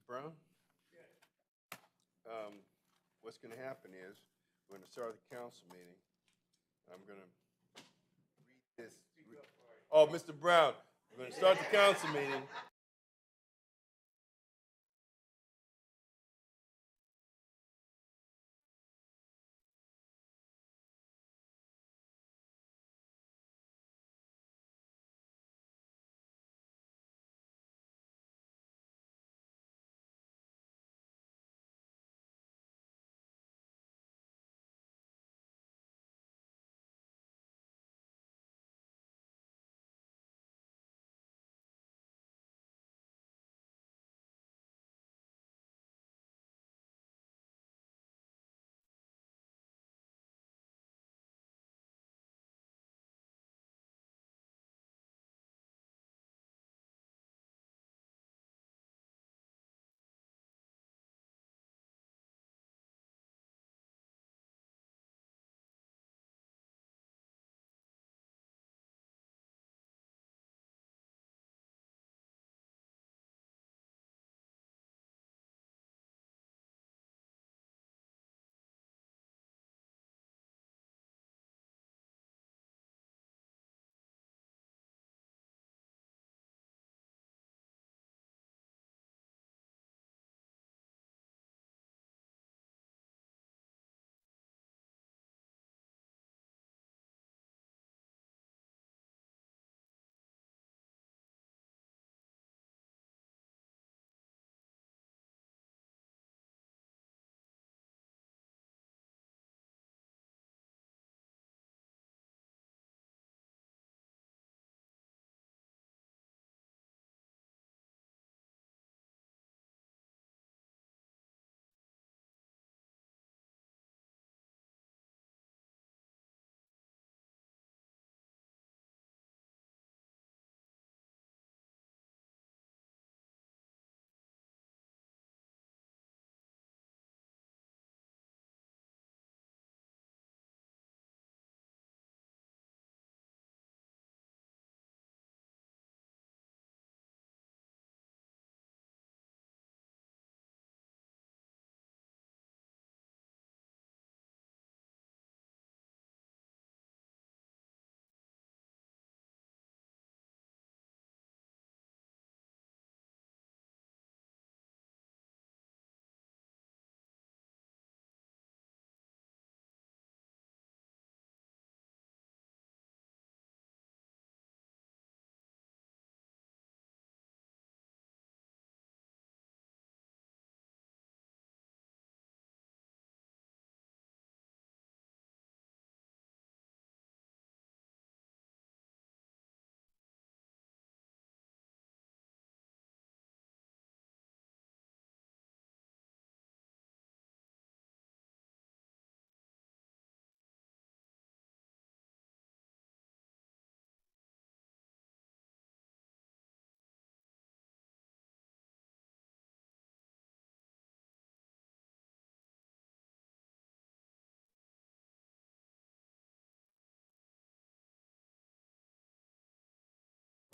Brown? What's going to happen is we're going to start the council meeting. I'm going to read this. Oh, Mr. Brown, we're going to start the council meeting.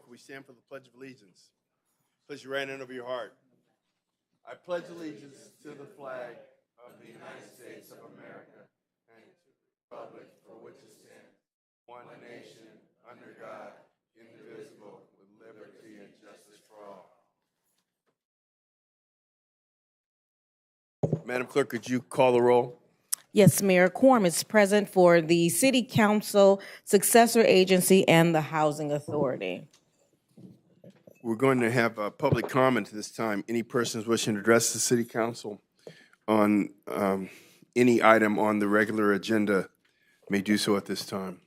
We stand for the Pledge of Allegiance. Place your right hand over your heart. I pledge allegiance to the flag of the United States of America and to the republic for which it stands, one nation, under God, indivisible, with liberty and justice for all. Madam Clerk, could you call the roll? Yes, Mayor. Quorum is present for the City Council, Successor Agency, and the Housing Authority. We're going to have a public comment this time. Any persons wishing to address the City Council on any item on the regular agenda may do so at this time.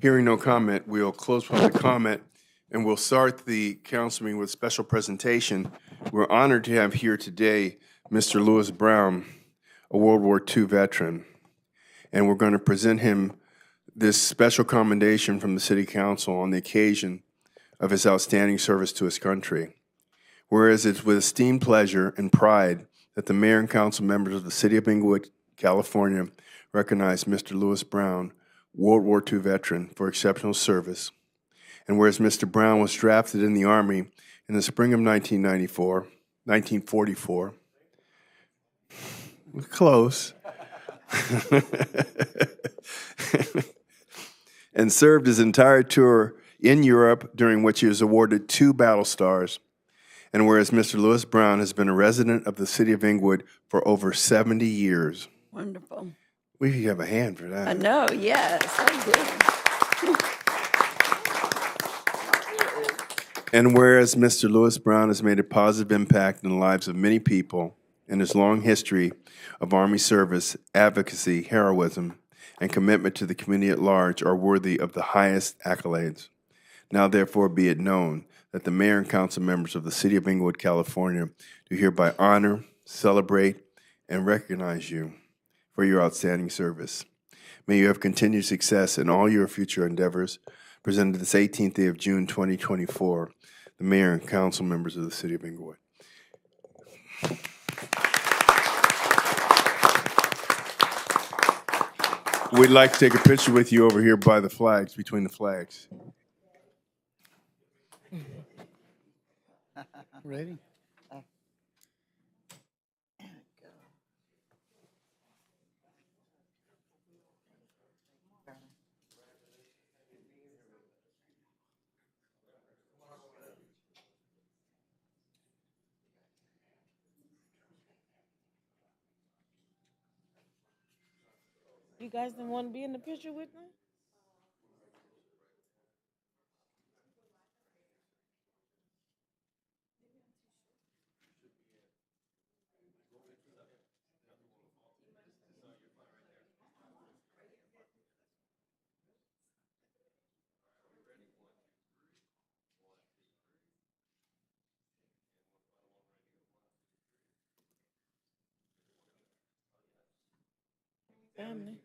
Hearing no comment, we'll close public comment and we'll start the council meeting with a special presentation. We're honored to have here today Mr. Lewis Brown, a World War II veteran, and we're going to present him this special commendation from the City Council on the occasion of his outstanding service to his country. Whereas it's with esteemed pleasure and pride that the Mayor and Council members of the City of Inglewood, California, recognize Mr. Lewis Brown, World War II veteran, for exceptional service. And whereas Mr. Brown was drafted in the Army In the spring of 1944, close, and served his entire tour in Europe, during which he was awarded 2 battle stars. And whereas Mr. Lewis Brown has been a resident of the city of Inglewood for over 70 years. Wonderful. We could have a hand for that. I know, yes, I do. And whereas Mr. Lewis Brown has made a positive impact in the lives of many people, and his long history of Army service, advocacy, heroism, and commitment to the community at large are worthy of the highest accolades. Now, therefore, be it known that the mayor and council members of the city of Inglewood, California, do hereby honor, celebrate, and recognize you for your outstanding service. May you have continued success in all your future endeavors. Presented this 18th day of June, 2024, the mayor and council members of the city of Inglewood. We'd like to take a picture with you over here by the flags, between the flags. Ready? You guys didn't want to be in the picture with me? Family.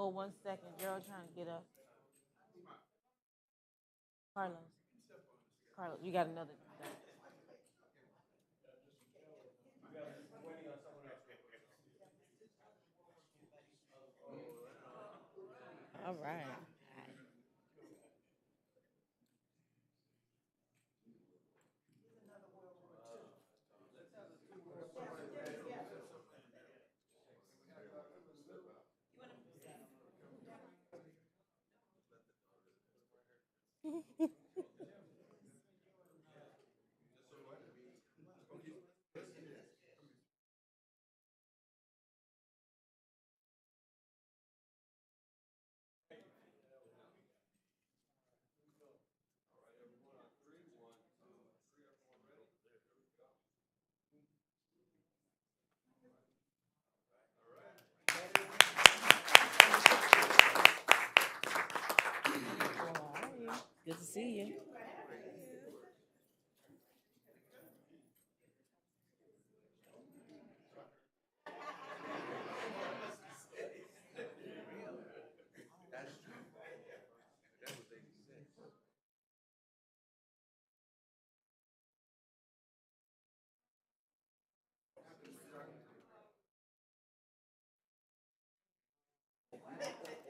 Oh, 1 second. Gerald trying to get up. Carlos. Carlos, you got another. All right. Good to see you.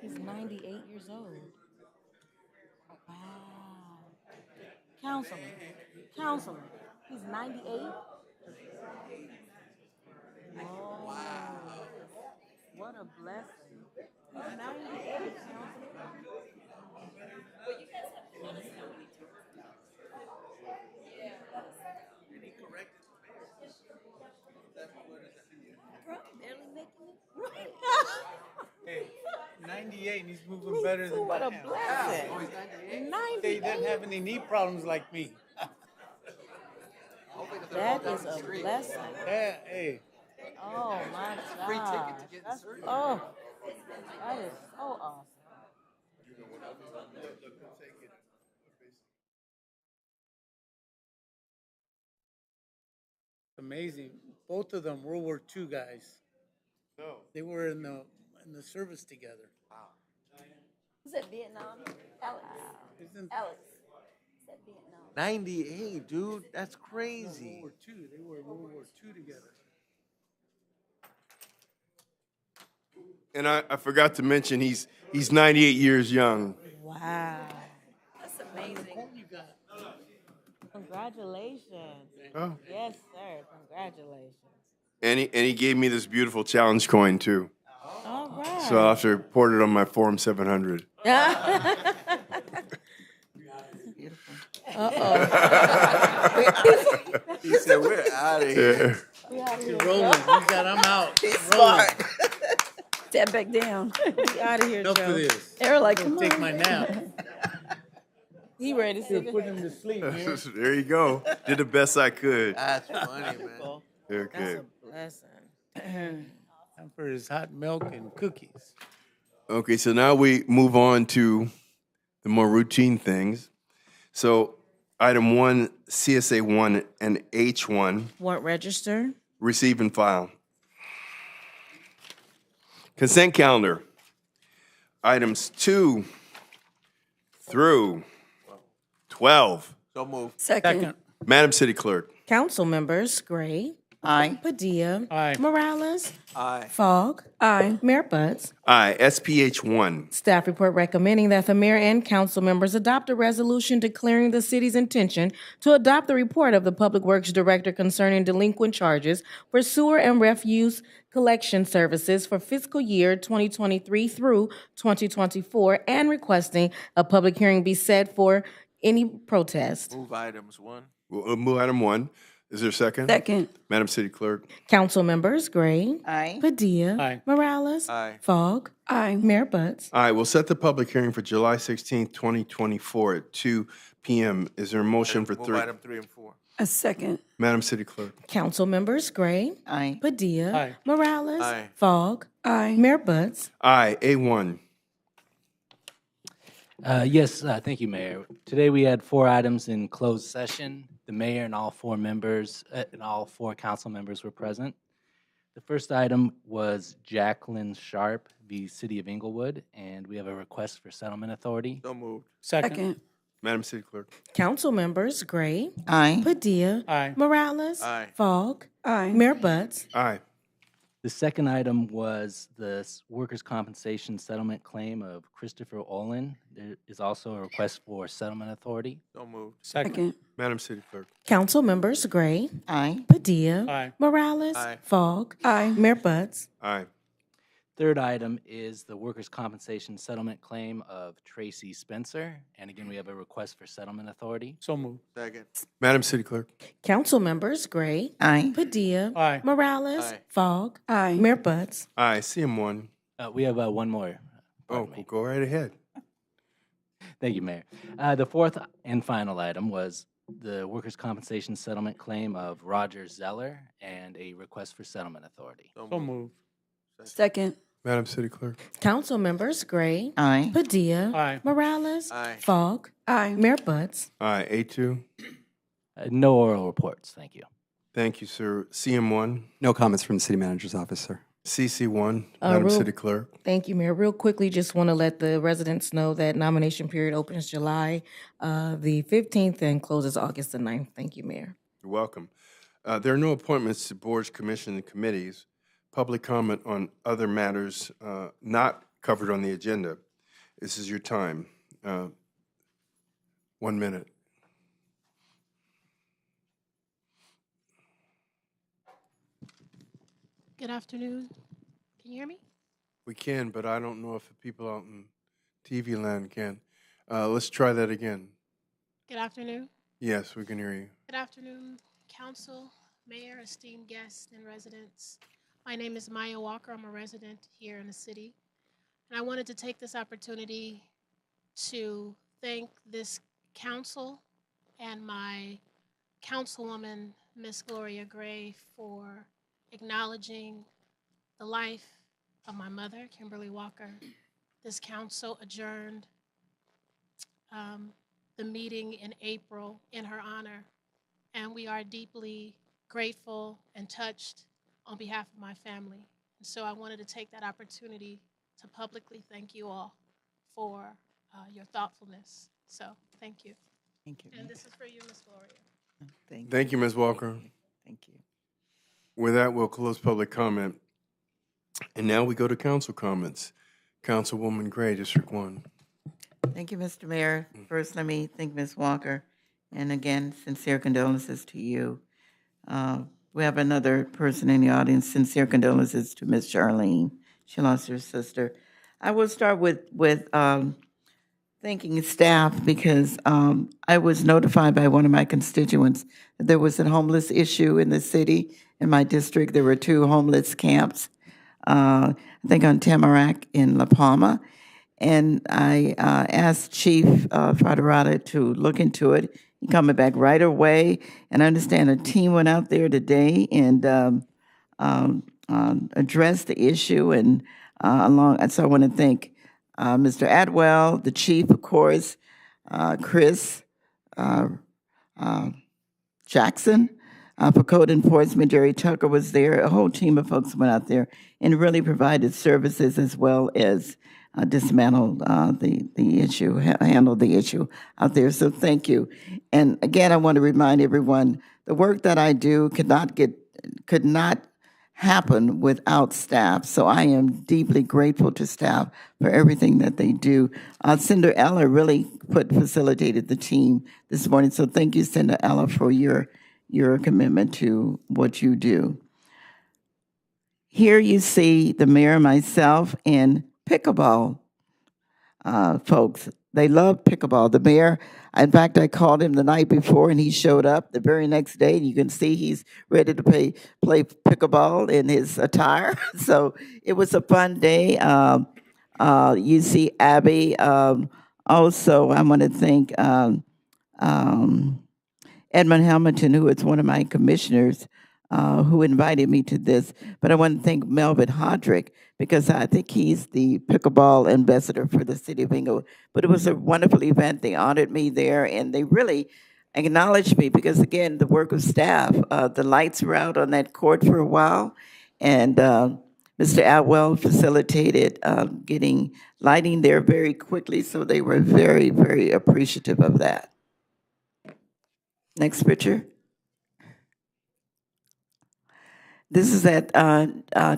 He's 98 years old. Wow. Councilman. Councilman. He's 98? Oh, what a blessing. He's 98, Councilman. Bro, barely making it. Hey, 98 and he's moving better than What I a am. blessing. He 98. doesn't have any knee problems like me. That is a blessing. Yeah, hey. Oh my God. Oh, that is so awesome. Amazing. Both of them World War II guys. No. They were in the service together. Was that Vietnam? Alex. Isn't Alex. Is that Vietnam? 98, dude. That's World crazy. War II? They were in World War II together. And I forgot to mention he's 98 years young. Wow. That's amazing. You got Congratulations. Oh. Yes, sir. Congratulations. And he gave me this beautiful challenge coin too. All right. So I'll have to report it on my Form 700. He said, "We're out of here." you're rolling. You got. I'm out. He's Rolling. smart. Step back down. We out of here, Enough Joe. of this. They were like, I'm come gonna take on. my nap. He ready to You're sit putting him to sleep, man. There you go. Did the best I could. That's funny, man. That's Okay. a blessing. Time for his hot milk and cookies. Okay, so now we move on to the more routine things. So item 1, CSA 1 and H1, Warrant register. receive and file. Consent calendar. Items 2 through 12. So move. Second. Second. Madam City Clerk. Council members Gray, Aye. Padilla, Aye. Morales, Aye. Fogg, Aye. Mayor Butts. Aye. SPH 1. Staff report recommending that the mayor and council members adopt a resolution declaring the city's intention to adopt the report of the Public Works Director concerning delinquent charges for sewer and refuse collection services for fiscal year 2023 through 2024 and requesting a public hearing be set for any protest. Move items 1. We'll move item 1. Is there a second? Second. Madam City Clerk. Council members Gray, Aye. Padilla, Aye. Morales, Aye. Fogg, Aye. Mayor Butts. Aye. We'll set the public hearing for July 16th, 2024 at 2 p.m. Is there a motion for Move 3? item 3 and 4. A second. Madam City Clerk. Council members Gray, Aye. Padilla, Aye. Morales, Aye. Fogg, Aye. Mayor Butts. Aye. A1. Yes, thank you, Mayor. Today we had 4 items in closed session. The mayor and all 4 members, and all 4 council members were present. The first item was Jacqueline Sharp v. City of Inglewood, and we have a request for settlement authority. So moved. Second. Second. Madam City Clerk. Council members Gray, Aye. Padilla, Aye. Morales, Aye. Fogg, Aye. Mayor Butts. Aye. The second item was the workers' compensation settlement claim of Christopher Olin. There is also a request for settlement authority. So moved. Second. Second. Madam City Clerk. Council members Gray, Aye. Padilla, Aye. Morales, Aye. Fogg, Aye. Mayor Butts. Aye. Third item is the workers' compensation settlement claim of Tracy Spencer. And again, we have a request for settlement authority. So moved. Second. Madam City Clerk. Council members Gray, Aye. Padilla, Aye. Morales, Aye. Fogg, Aye. Mayor Butts. Aye. CM1. We have one more. Oh, Pardon me. go right ahead. Thank you, Mayor. The fourth and final item was the workers' compensation settlement claim of Roger Zeller and a request for settlement authority. So moved. Second. Madam City Clerk. Council members Gray, Aye. Padilla, Aye. Morales, Aye. Fogg, Aye. Mayor Butts. Aye. A2. No oral reports, thank you. Thank you, sir. CM1. No comments from the city manager's office, sir. CC1. Madam real- City Clerk. Thank you, Mayor. Real quickly, just want to let the residents know that nomination period opens July the 15th and closes August the 9th. Thank you, Mayor. You're welcome. There are no appointments to boards, commissions, and committees. Public comment on other matters not covered on the agenda. This is your time. 1 minute. Good afternoon. Can you hear me? We can, but I don't know if the people out in TV land can. Let's try that again. Good afternoon. Yes, we can hear you. Good afternoon, council, mayor, esteemed guests, and residents. My name is Maya Walker. I'm a resident here in the city. And I wanted to take this opportunity to thank this council and my councilwoman, Miss Gloria Gray, for acknowledging the life of my mother, Kimberly Walker. This council adjourned the meeting in April in her honor, and we are deeply grateful and touched on behalf of my family. And so I wanted to take that opportunity to publicly thank you all for your thoughtfulness. So thank you. Thank you. And this is for you, Ms. Gloria. Thank you, Ms. Walker. Thank you. With that, we'll close public comment. And now we go to council comments. Councilwoman Gray, District 1. Thank you, Mr. Mayor. First, let me thank Ms. Walker. And again, sincere condolences to you. We have another person in the audience. Sincere condolences to Ms. Charlene. She lost her sister. I will start with thanking staff because I was notified by one of my constituents that there was a homeless issue in the city. In my district, there were 2 homeless camps, I think on Tamarack in La Palma. And I asked Chief Faderada to look into it. He coming back right away. And I understand a team went out there today and addressed the issue. And so I want to thank Mr. Atwell, the chief, of course, Chris Jackson, for code enforcement. Jerry Tucker was there. A whole team of folks went out there and really provided services as well as dismantled the issue, handled the issue out there. So thank you. And again, I want to remind everyone, the work that I do could not happen without staff. So I am deeply grateful to staff for everything that they do. Cinderella really facilitated the team this morning. So thank you, Cinderella, for your commitment to what you do. Here you see the mayor, myself, and pickleball folks. They love pickleball. The mayor, in fact, I called him the night before and he showed up the very next day. You can see he's ready to play pickleball in his attire. So it was a fun day. You see Abby. Also, I want to thank Edmund Hamilton, who is one of my commissioners, who invited me to this. But I want to thank Melvin Hodrick because I think he's the pickleball ambassador for the city of Inglewood. But it was a wonderful event. They honored me there, and they really acknowledged me because, again, the work of staff. The lights were out on that court for a while, and Mr. Atwell facilitated getting lighting there very quickly, so they were very, very appreciative of that. Next picture. This is at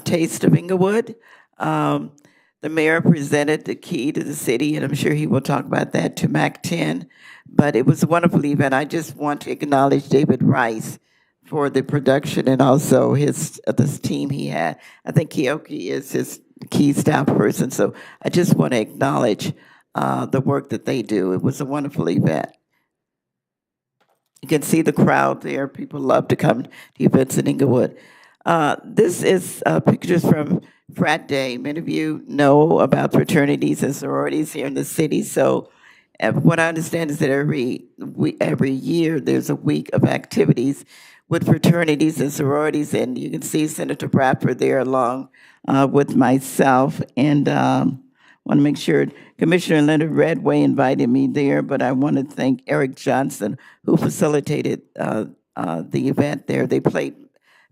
Taste of Inglewood. The mayor presented the key to the city, and I'm sure he will talk about that, to MAC 10. But it was a wonderful event. I just want to acknowledge David Rice for the production and also this team he had. I think Keoki is his key staff person, so I just want to acknowledge the work that they do. It was a wonderful event. You can see the crowd there. People love to come to events in Inglewood. This is pictures from Frat Day. Many of you know about fraternities and sororities here in the city. So what I understand is that every year there's a week of activities with fraternities and sororities. And you can see Senator Bradford there along with myself. And want to make sure Commissioner Leonard Redway invited me there, but I want to thank Eric Johnson, who facilitated the event there. They played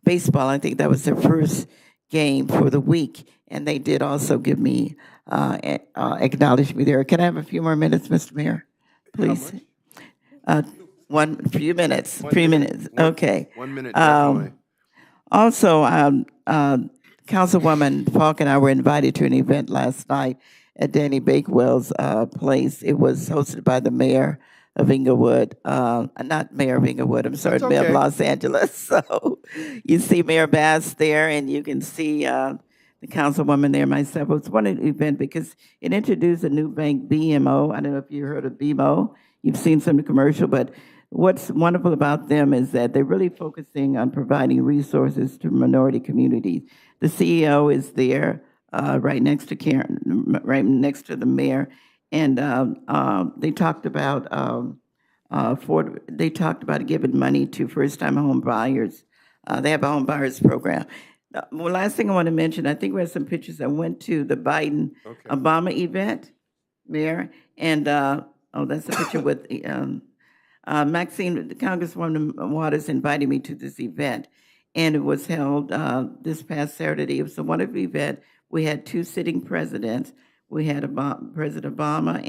baseball. I think that was their first game for the week, and they did also give me, acknowledge me there. Can I have a few more minutes, Mr. Mayor, please? Few minutes. Okay. 1 minute, definitely. Also, Councilwoman Falk and I were invited to an event last night at Danny Bakewell's place. It was hosted by the mayor of Inglewood, not mayor of Inglewood, I'm sorry, mayor of Los Angeles. So you see Mayor Bass there, and you can see the councilwoman there, myself. It was one event because it introduced a new bank, BMO. I don't know if you heard of BMO. You've seen some of the commercial, but what's wonderful about them is that they're really focusing on providing resources to minority communities. The CEO is there, right next to Karen, right next to the mayor, and they talked about giving money to first-time home buyers. They have a home buyers program. Well, last thing I want to mention, I think we have some pictures. I went to the Biden-Obama event, Mayor, and that's a picture with Maxine, Congresswoman Waters invited me to this event, and it was held this past Saturday. It was a wonderful event. We had two sitting presidents. We had President Obama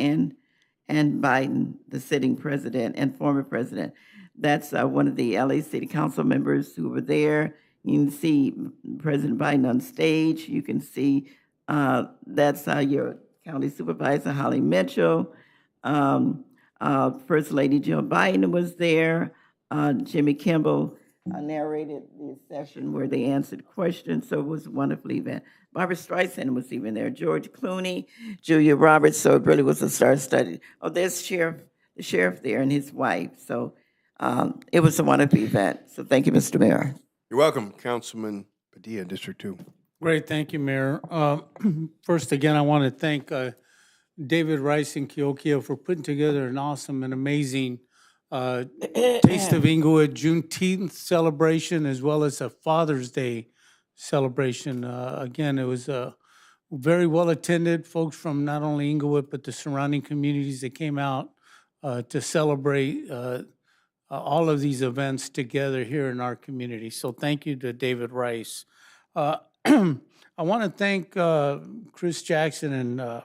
and Biden, the sitting president and former president. That's one of the LA City Council members who were there. You can see President Biden on stage. You can see that's your county supervisor, Holly Mitchell. First Lady Jill Biden was there. Jimmy Kimball narrated the session where they answered questions, so it was a wonderful event. Barbara Streisand was even there, George Clooney, Julia Roberts, so it really was a star-studded. Oh, there's the sheriff there and his wife, so it was a wonderful event. So thank you, Mr. Mayor. You're welcome, Councilman Padilla, District 2. Great, thank you, Mayor. First, again, I want to thank David Rice and Keokia for putting together an awesome and amazing Taste of Inglewood Juneteenth celebration, as well as a Father's Day celebration. Again, it was very well attended. Folks from not only Inglewood, but the surrounding communities that came out to celebrate all of these events together here in our community. So thank you to David Rice. I want to thank Chris Jackson and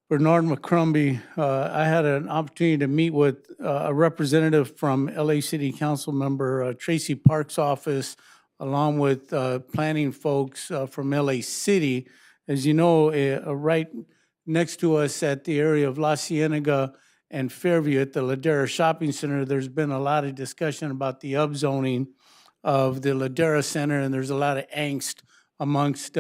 Bernard McCrumbie. I had an opportunity to meet with a representative from LA City Council member Tracy Park's office, along with planning folks from LA City. As you know, right next to us at the area of La Cienega and Fairview at the Ladera Shopping Center, there's been a lot of discussion about the upzoning of the Ladera Center, and there's a lot of angst amongst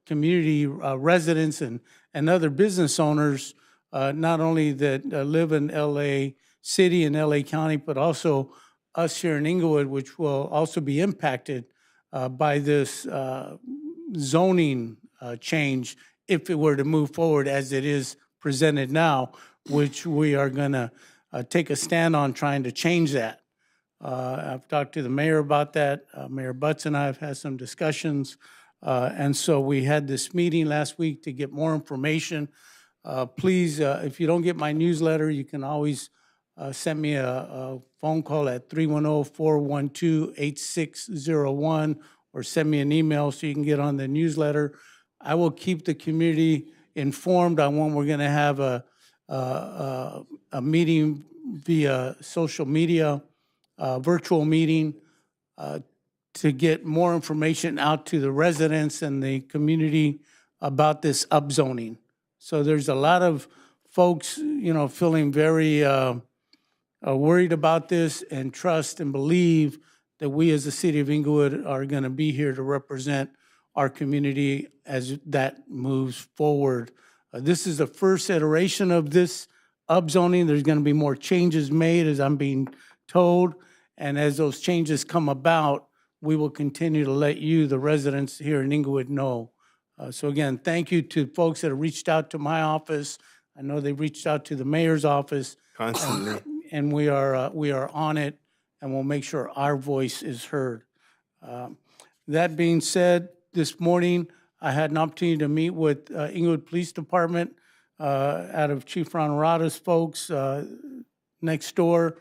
community residents and other business owners, not only that live in LA City and LA County, but also us here in Inglewood, which will also be impacted by this zoning change if it were to move forward as it is presented now, which we are going to take a stand on trying to change that. I've talked to the mayor about that. Mayor Butts and I have had some discussions. And so we had this meeting last week to get more information. Please, if you don't get my newsletter, you can always send me a phone call at 310-412-8601 or send me an email so you can get on the newsletter. I will keep the community informed on when we're going to have a meeting via social media, virtual meeting, to get more information out to the residents and the community about this upzoning. So there's a lot of folks, feeling very worried about this, and trust and believe that we as the city of Inglewood are going to be here to represent our community as that moves forward. This is the first iteration of this upzoning. There's going to be more changes made, as I'm being told, and as those changes come about, we will continue to let you, the residents here in Inglewood, know. So again, thank you to folks that have reached out to my office. I know they reached out to the mayor's office. Constantly. And we are on it, and we'll make sure our voice is heard. That being said, this morning I had an opportunity to meet with Inglewood Police Department out of Chief Ronarato's folks next door,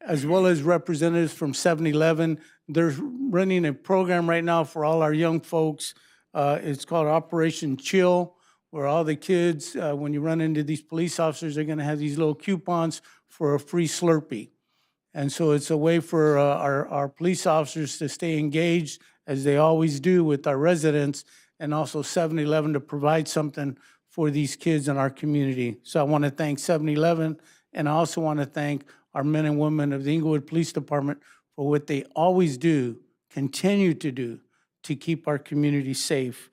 as well as representatives from 7-Eleven. They're running a program right now for all our young folks. It's called Operation Chill, where all the kids, when you run into these police officers, they're going to have these little coupons for a free Slurpee. And so it's a way for our police officers to stay engaged, as they always do, with our residents, and also 7-Eleven to provide something for these kids in our community. So I want to thank 7-Eleven, and I also want to thank our men and women of the Inglewood Police Department for what they always do, continue to do, to keep our community safe.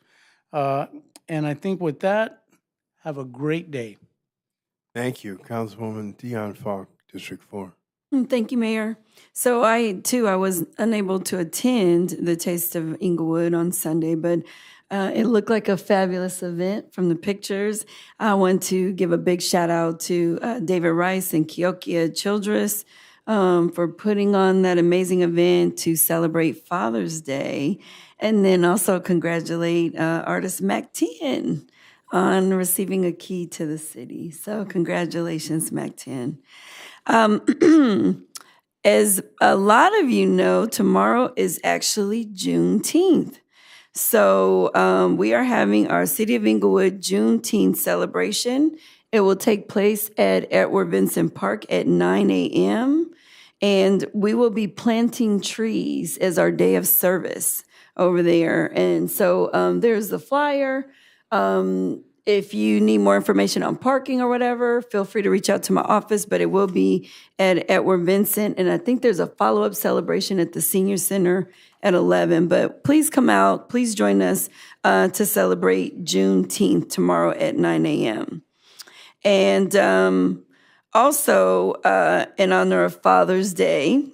And I think with that, have a great day. Thank you, Councilwoman Dion Falk, District 4. Thank you, Mayor. So I was unable to attend the Taste of Inglewood on Sunday, but it looked like a fabulous event from the pictures. I want to give a big shout out to David Rice and Keokia Childress for putting on that amazing event to celebrate Father's Day. And then also congratulate artist Mac 10 on receiving a key to the city. So congratulations, Mac 10. As a lot of you know, tomorrow is actually Juneteenth. So we are having our City of Inglewood Juneteenth celebration. It will take place at Edward Vincent Park at 9 a.m. And we will be planting trees as our day of service over there. And so there's the flyer. If you need more information on parking or whatever, feel free to reach out to my office, but it will be at Edward Vincent. And I think there's a follow-up celebration at the Senior Center at 11. But please come out. Please join us to celebrate Juneteenth tomorrow at 9 a.m. And also, in honor of Father's Day,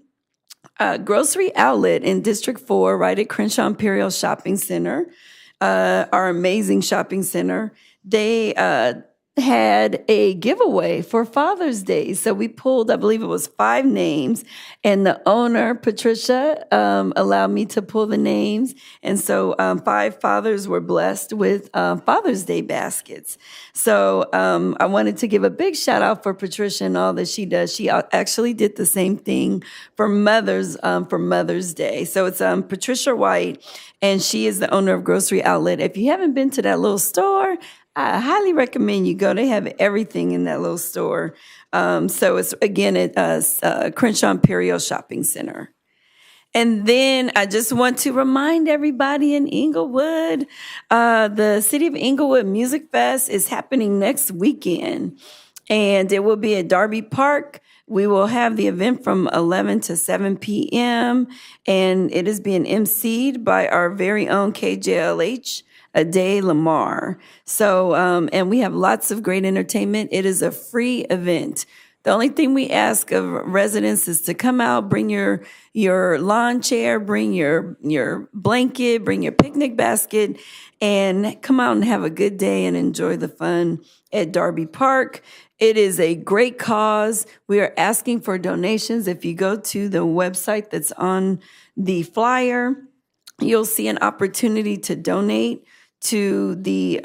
Grocery Outlet in District 4, right at Crenshaw Imperial Shopping Center, our amazing shopping center, they had a giveaway for Father's Day. So we pulled, I believe it was 5 names, and the owner, Patricia, allowed me to pull the names. And so 5 fathers were blessed with Father's Day baskets. So I wanted to give a big shout out for Patricia and all that she does. She actually did the same thing for Mother's Day. So it's Patricia White, and she is the owner of Grocery Outlet. If you haven't been to that little store, I highly recommend you go. They have everything in that little store. So it's, again, at Crenshaw Imperial Shopping Center. And then I just want to remind everybody in Inglewood, the City of Inglewood Music Fest is happening next weekend. And it will be at Darby Park. We will have the event from 11 to 7 p.m. And it is being emceed by our very own KJLH. Ade Lamar. So, and we have lots of great entertainment. It is a free event. The only thing we ask of residents is to come out, bring your lawn chair, bring your blanket, bring your picnic basket, and come out and have a good day and enjoy the fun at Darby Park. It is a great cause. We are asking for donations. If you go to the website that's on the flyer, you'll see an opportunity to donate to the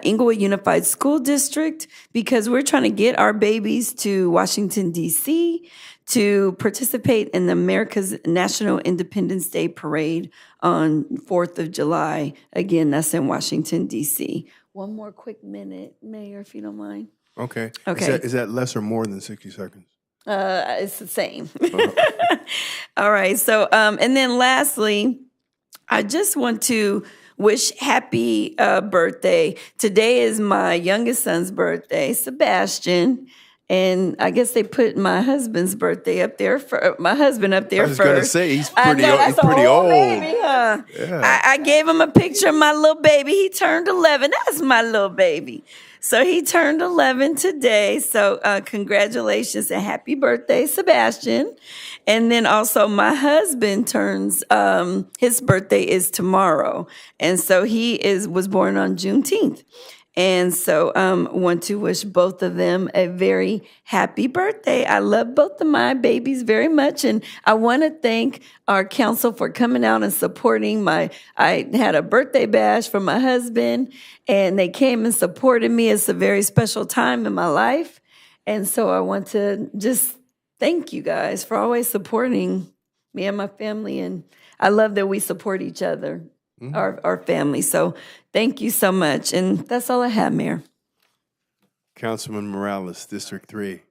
Inglewood Unified School District, because we're trying to get our babies to Washington, D.C. to participate in the America's National Independence Day Parade on 4th of July. Again, that's in Washington, D.C. One more quick minute, Mayor, if you don't mind. Okay. Okay. Is that less or more than 60 seconds? It's the same. All right. So, and then lastly, I just want to wish happy birthday. Today is my youngest son's birthday, Sebastian. And I guess they put my husband's birthday up there for my husband up there I was first. going to say, he's I pretty know, old. that's He's pretty a whole old. baby, huh? Yeah. I gave him a picture of my little baby. He turned 11. That's my little baby. So he turned 11 today. So congratulations and happy birthday, Sebastian. And then also my husband turns, his birthday is tomorrow. And so he was born on Juneteenth. And so want to wish both of them a very happy birthday. I love both of my babies very much. And I want to thank our council for coming out and supporting I had a birthday bash for my husband, and they came and supported me. It's a very special time in my life. And so I want to just thank you guys for always supporting me and my family. And I love that we support each other. Our family. So thank you so much. And that's all I have, Mayor. Councilman Morales, District 3.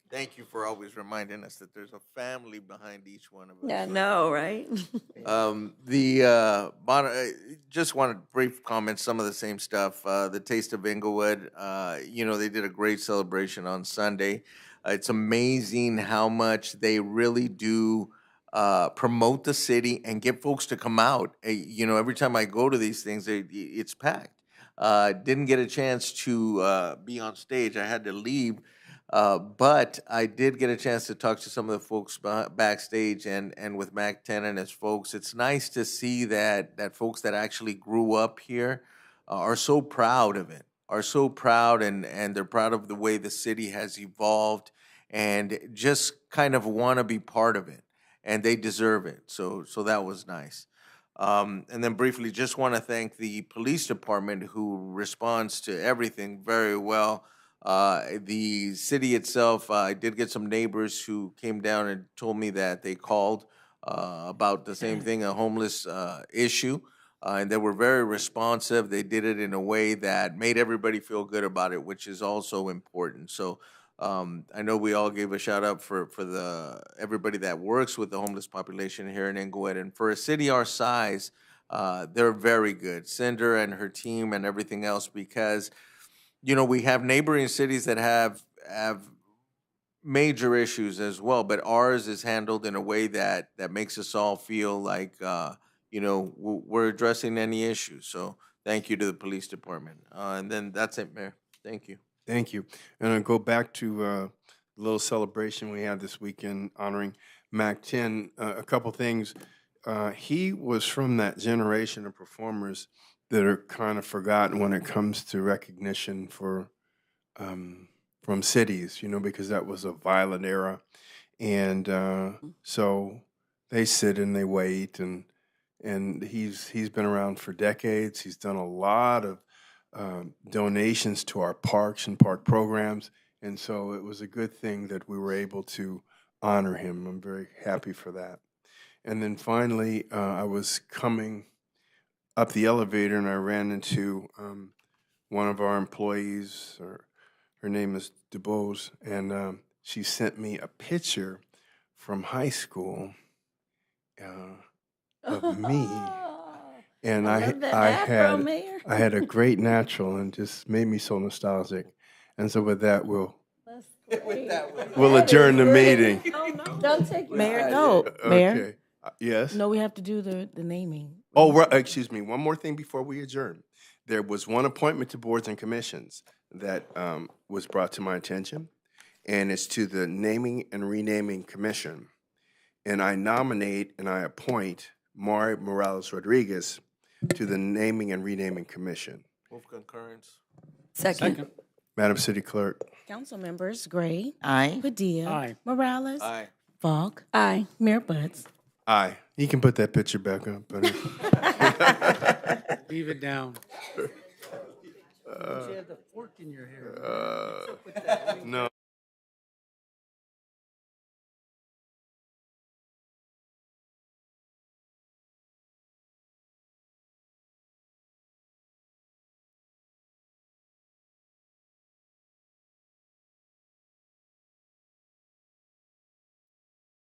Thank you for always reminding us that there's a family behind each one of us. Yeah, I know, right? Just wanted brief comments, some of the same stuff. The Taste of Inglewood, they did a great celebration on Sunday. It's amazing how much they really do promote the city and get folks to come out. Every time I go to these things, it's packed. Didn't get a chance to be on stage. I had to leave. But I did get a chance to talk to some of the folks backstage and with Mac 10 and his folks. It's nice to see that folks that actually grew up here are so proud of it, are so proud, and they're proud of the way the city has evolved and just kind of want to be part of it. And they deserve it. So that was nice. And then briefly, just want to thank the police department who responds to everything very well. The city itself, I did get some neighbors who came down and told me that they called about the same thing, a homeless issue, and they were very responsive. They did it in a way that made everybody feel good about it, which is also important. So I know we all gave a shout out for the everybody that works with the homeless population here in Inglewood, and for a city our size, they're very good. Cinder and her team and everything else, because we have neighboring cities that have major issues as well, but ours is handled in a way that makes us all feel like we're addressing any issues. So thank you to the police department, and then that's it, Mayor. Thank you. Thank you. And I'll go back to the little celebration we had this weekend honoring Mac 10. A couple things. He was from that generation of performers that are kind of forgotten when it comes to recognition for from cities, because that was a violent era. And so they sit and they wait, and he's been around for decades. He's done a lot of donations to our parks and park programs, and so it was a good thing that we were able to honor him. I'm very happy for that. And then finally, I was coming up the elevator and I ran into one of our employees. Her name is DeBose, and she sent me a picture from high school of me. And I had a great natural, and just made me so nostalgic. And so with that, we'll adjourn the meeting. Don't take your Mayor, no, Mayor. Okay. Yes. No, we have to do the naming. Oh, right. Excuse me. One more thing before we adjourn. There was one appointment to boards and commissions that was brought to my attention, and it's to the Naming and Renaming Commission. And I nominate and I appoint Mari Morales Rodriguez to the Naming and Renaming Commission. Move concurrence. Second. Madam City Clerk. Council members Gray, Aye. Padilla, Aye. Morales, Aye. Falk, Aye. Mayor Butts. Aye. You can put that picture back up, buddy. Leave it down. You have the fork in your hair. No.